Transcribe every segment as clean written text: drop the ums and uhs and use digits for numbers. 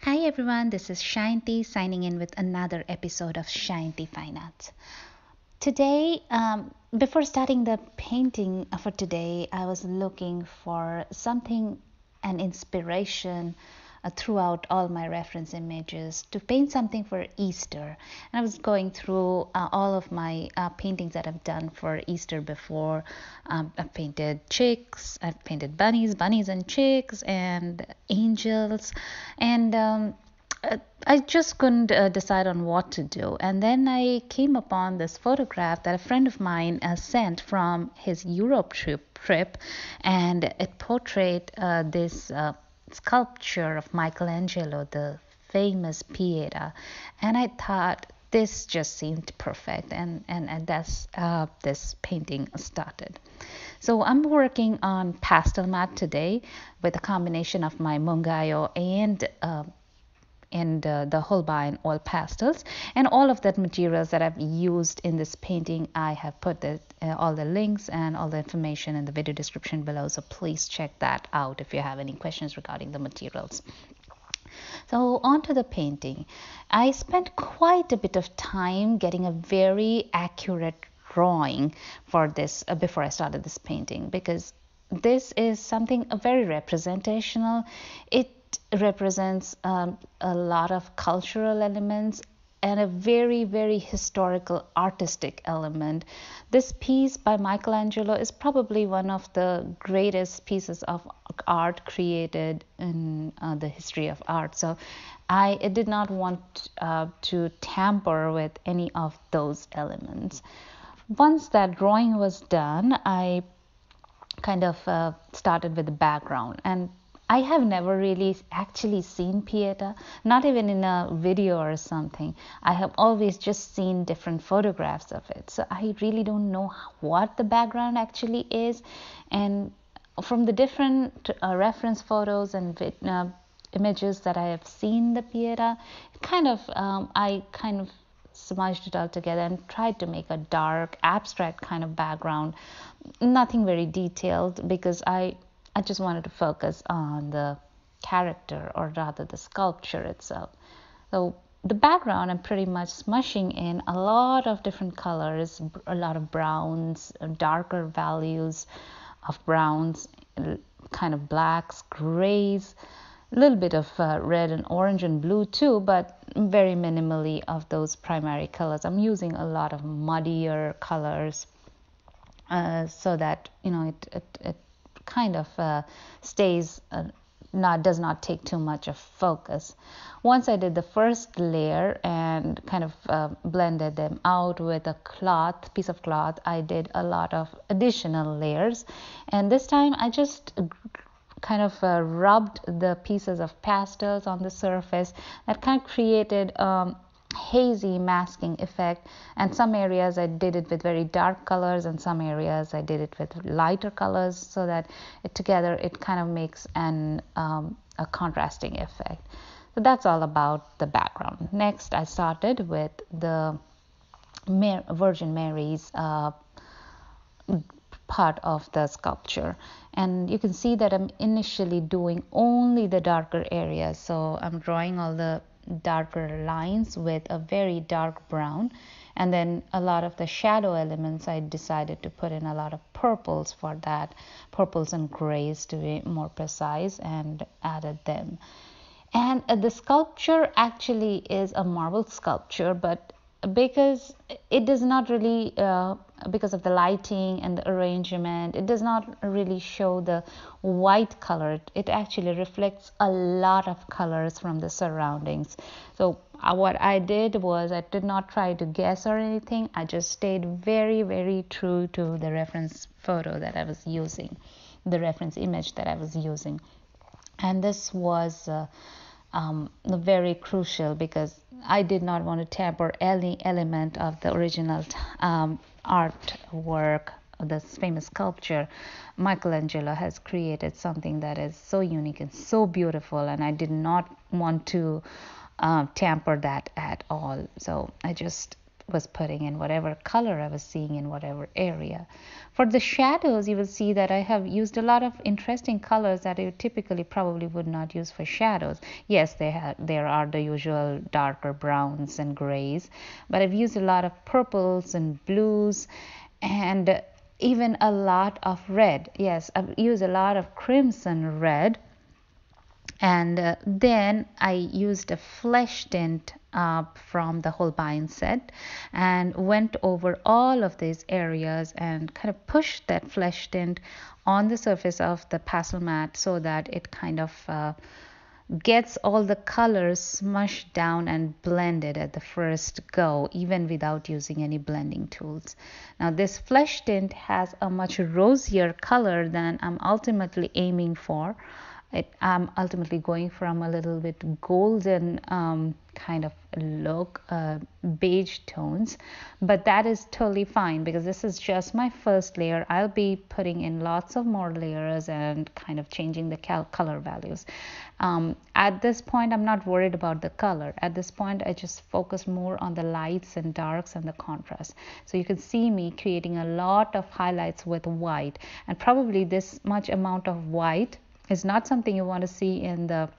Hi everyone, this is Shayanti signing in with another episode of Shayanti Fine Arts. Today, before starting the painting for today, I was looking for something, an inspiration throughout all my reference images to paint something for Easter. And I was going through all of my paintings that I've done for Easter before. I've painted chicks, I've painted bunnies and chicks, and angels, and I just couldn't decide on what to do. And then I came upon this photograph that a friend of mine sent from his Europe trip, and it portrayed this sculpture of Michelangelo, the famous Pieta. And I thought this just seemed perfect, and that's this painting started. So I'm working on pastel mat today with a combination of my Mungayo and the Holbein oil pastels, and all of that materials that I've used in this painting. I have put all the links and all the information in the video description below, so please check that out if you have any questions regarding the materials. So on to the painting. I spent quite a bit of time getting a very accurate drawing for this before I started this painting, because this is something very representational. It represents a lot of cultural elements and a very, very historical artistic element. This piece by Michelangelo is probably one of the greatest pieces of art created in the history of art. So I did not want to tamper with any of those elements. Once that drawing was done, I kind of started with the background, and I have never really actually seen Pieta, not even in a video or something. I have always just seen different photographs of it, so I really don't know what the background actually is. And from the different reference photos and images that I have seen the Pieta, I kind of smudged it all together and tried to make a dark, abstract kind of background. Nothing very detailed, because I just wanted to focus on the character, or rather the sculpture itself. So the background, I'm pretty much smushing in a lot of different colors, a lot of browns, darker values of browns, kind of blacks, grays, a little bit of red and orange and blue too, but very minimally of those primary colors. I'm using a lot of muddier colors so that it kind of stays does not take too much of focus. Once I did the first layer and kind of blended them out with a piece of cloth, I did a lot of additional layers, and this time I just kind of rubbed the pieces of pastels on the surface. That kind of created hazy masking effect, and some areas I did it with very dark colors, and some areas I did it with lighter colors, so that together it kind of makes a contrasting effect. So that's all about the background. Next, I started with the Virgin Mary's part of the sculpture, and you can see that I'm initially doing only the darker areas. So I'm drawing all the darker lines with a very dark brown, and then a lot of the shadow elements I decided to put in a lot of purples for that, purples and grays to be more precise, and added them. And the sculpture actually is a marble sculpture, but because it does not really, because of the lighting and the arrangement, it does not really show the white color. It actually reflects a lot of colors from the surroundings. So what I did was, I did not try to guess or anything. I just stayed very, very true to the reference photo that I was using, the reference image that I was using. And this was very crucial, because I did not want to tamper any element of the original artwork, this famous sculpture. Michelangelo has created something that is so unique and so beautiful, and I did not want to tamper that at all. So I just was putting in, whatever color I was seeing in whatever area. For the shadows, you will see that I have used a lot of interesting colors that I typically probably would not use for shadows. Yes, there are the usual darker browns and grays, but I've used a lot of purples and blues and even a lot of red. Yes, I've used a lot of crimson red. And then I used a flesh tint from the Holbein set and went over all of these areas and kind of pushed that flesh tint on the surface of the pastel mat so that it kind of gets all the colors smushed down and blended at the first go, even without using any blending tools. Now this flesh tint has a much rosier color than I'm ultimately aiming for. I'm ultimately going from a little bit golden kind of look, beige tones, but that is totally fine because this is just my first layer. I'll be putting in lots of more layers and kind of changing the color values. At this point, I'm not worried about the color. At this point, I just focus more on the lights and darks and the contrast. So you can see me creating a lot of highlights with white, and probably this much amount of white is not something you want to see in the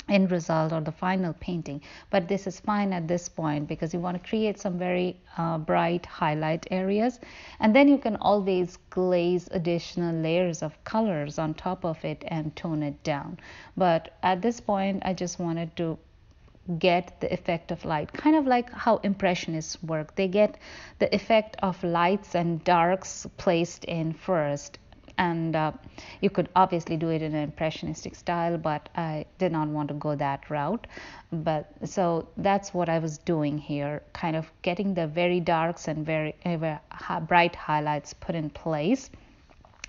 end result or the final painting, but this is fine at this point because you want to create some very bright highlight areas, and then you can always glaze additional layers of colors on top of it and tone it down. But at this point, I just wanted to get the effect of light, kind of like how impressionists work. They get the effect of lights and darks placed in first, and you could obviously do it in an impressionistic style, but I did not want to go that route. But so that's what I was doing here, kind of getting the very darks and very bright highlights put in place,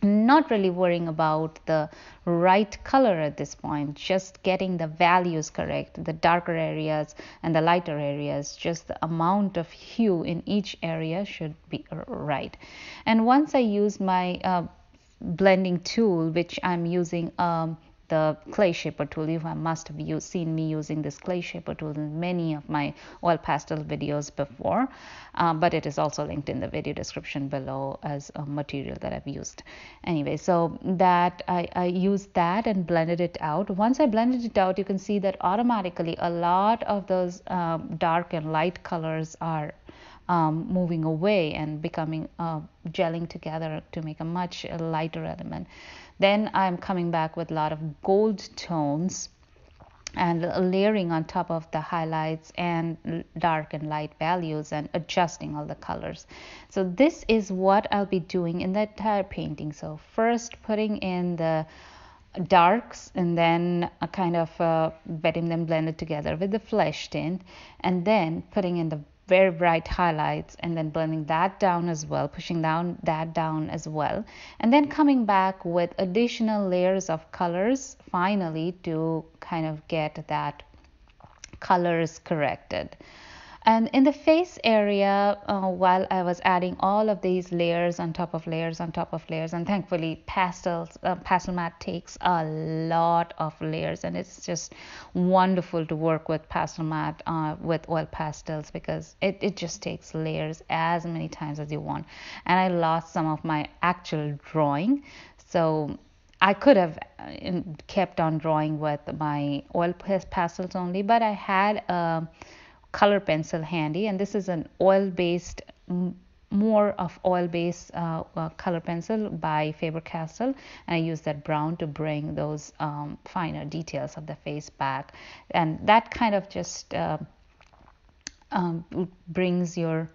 not really worrying about the right color at this point, just getting the values correct, the darker areas and the lighter areas, just the amount of hue in each area should be right. And once I use my blending tool, which I'm using the clay shaper tool. You must have seen me using this clay shaper tool in many of my oil pastel videos before, but it is also linked in the video description below as a material that I've used. Anyway, so that I used that and blended it out. Once I blended it out, you can see that automatically a lot of those dark and light colors are moving away and becoming gelling together to make a much lighter element. Then I'm coming back with a lot of gold tones and layering on top of the highlights and dark and light values and adjusting all the colors. So this is what I'll be doing in the entire painting. So first putting in the darks and then kind of getting them blended together with the flesh tint, and then putting in the very bright highlights and then blending that down as well, pushing that down as well, and then coming back with additional layers of colors finally to kind of get that colors corrected. And in the face area, while I was adding all of these layers on top of layers on top of layers, and thankfully pastel mat takes a lot of layers, and it's just wonderful to work with pastel mat with oil pastels because it just takes layers as many times as you want. And I lost some of my actual drawing, so I could have kept on drawing with my oil pastels only, but I had a color pencil handy, and this is an oil-based, more of oil-based color pencil by Faber-Castell, and I use that brown to bring those finer details of the face back, and that kind of just brings your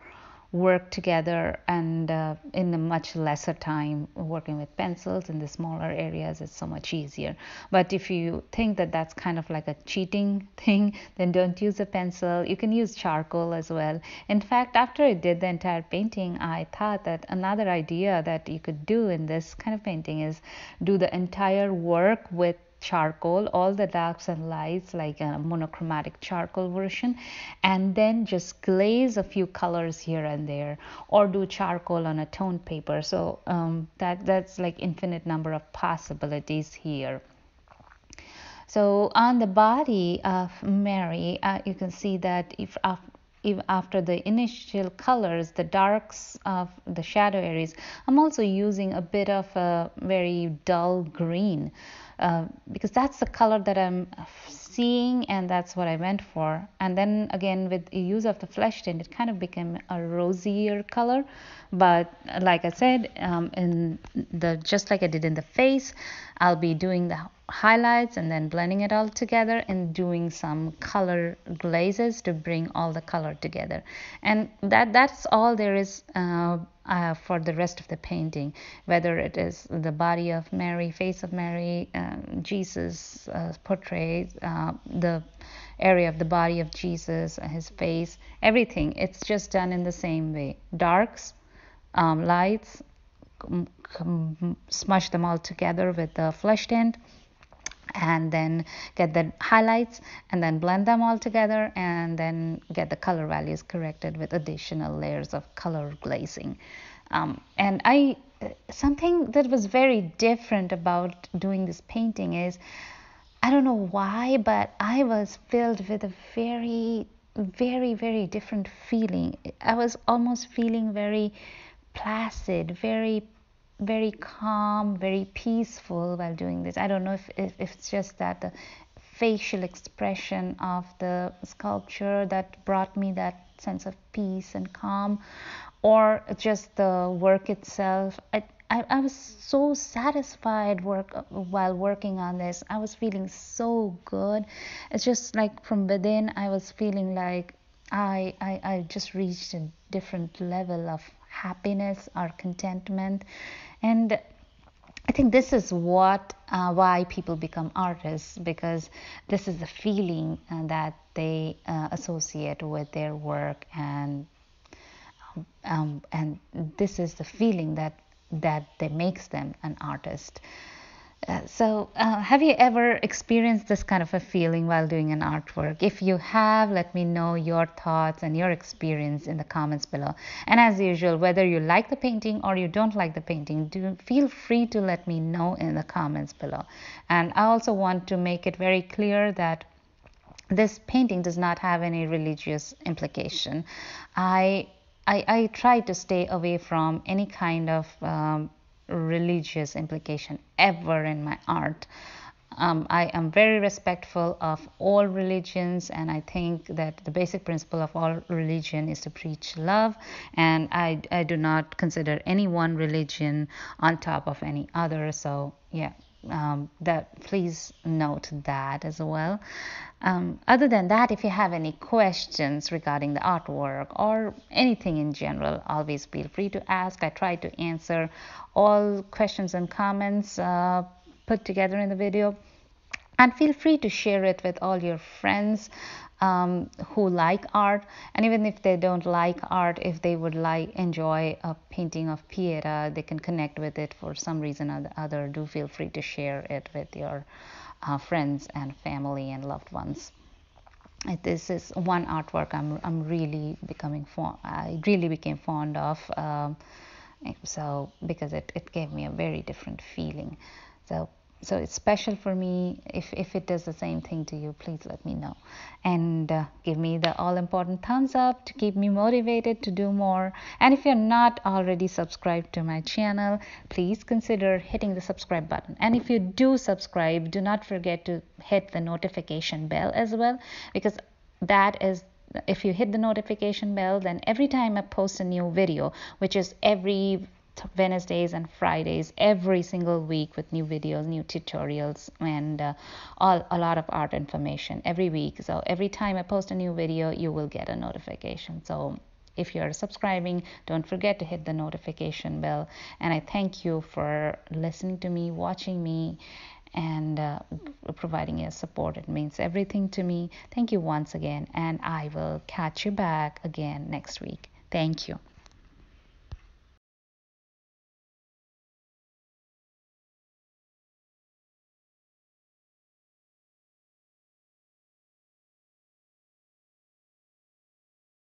work together and in a much lesser time. Working with pencils in the smaller areas is so much easier. But if you think that that's kind of like a cheating thing, then don't use a pencil. You can use charcoal as well. In fact, after I did the entire painting, I thought that another idea that you could do in this kind of painting is do the entire work with charcoal, all the darks and lights, like a monochromatic charcoal version, and then just glaze a few colors here and there, or do charcoal on a toned paper. So that's like infinite number of possibilities here. So on the body of Mary, you can see that even after the initial colors, the darks of the shadow areas, I'm also using a bit of a very dull green, because that's the color that I'm seeing, and that's what I went for. And then again, with the use of the flesh tint, it kind of became a rosier color. But like I said, just like I did in the face, I'll be doing the highlights and then blending it all together and doing some color glazes to bring all the color together. And that's all there is for the rest of the painting, whether it is the body of Mary, face of Mary, Jesus portrait, the area of the body of Jesus, his face, everything. It's just done in the same way. Darks, lights, smush them all together with the flesh tint, and then get the highlights and then blend them all together, and then get the color values corrected with additional layers of color glazing. And something that was very different about doing this painting is, I don't know why, but I was filled with a very, very, very different feeling. I was almost feeling very placid, very, very calm, very peaceful while doing this. I don't know if it's just that the facial expression of the sculpture that brought me that sense of peace and calm, or just the work itself. I was so satisfied while working on this. I was feeling so good. It's just like from within, I was feeling like I just reached a different level of happiness or contentment. And I think this is why people become artists, because this is the feeling that they associate with their work, and this is the feeling that makes them an artist. So have you ever experienced this kind of a feeling while doing an artwork? If you have, let me know your thoughts and your experience in the comments below. And as usual, whether you like the painting or you don't like the painting, feel free to let me know in the comments below. And I also want to make it very clear that this painting does not have any religious implication. I try to stay away from any kind of religious implication ever in my art. I am very respectful of all religions, and I think that the basic principle of all religion is to preach love, and I do not consider any one religion on top of any other. So yeah, that please note that as well. Other than that, if you have any questions regarding the artwork or anything in general, always feel free to ask. I try to answer all questions and comments put together in the video. And feel free to share it with all your friends who like art. And even if they don't like art, if they would enjoy a painting of Pieta, they can connect with it for some reason or the other. Do feel free to share it with your friends and family and loved ones. This is one artwork I'm really I really became fond of. So because it gave me a very different feeling. So it's special for me. If it does the same thing to you, please let me know. And give me the all-important thumbs up to keep me motivated to do more. And if you're not already subscribed to my channel, please consider hitting the subscribe button. And if you do subscribe, do not forget to hit the notification bell as well, because that is, if you hit the notification bell, then every time I post a new video, which is every Wednesdays and Fridays, every single week, with new videos, new tutorials, and a lot of art information every week. So every time I post a new video, you will get a notification. So if you're subscribing, don't forget to hit the notification bell. And I thank you for listening to me, watching me, and providing your support. It means everything to me. Thank you once again, and I will catch you back again next week. Thank you.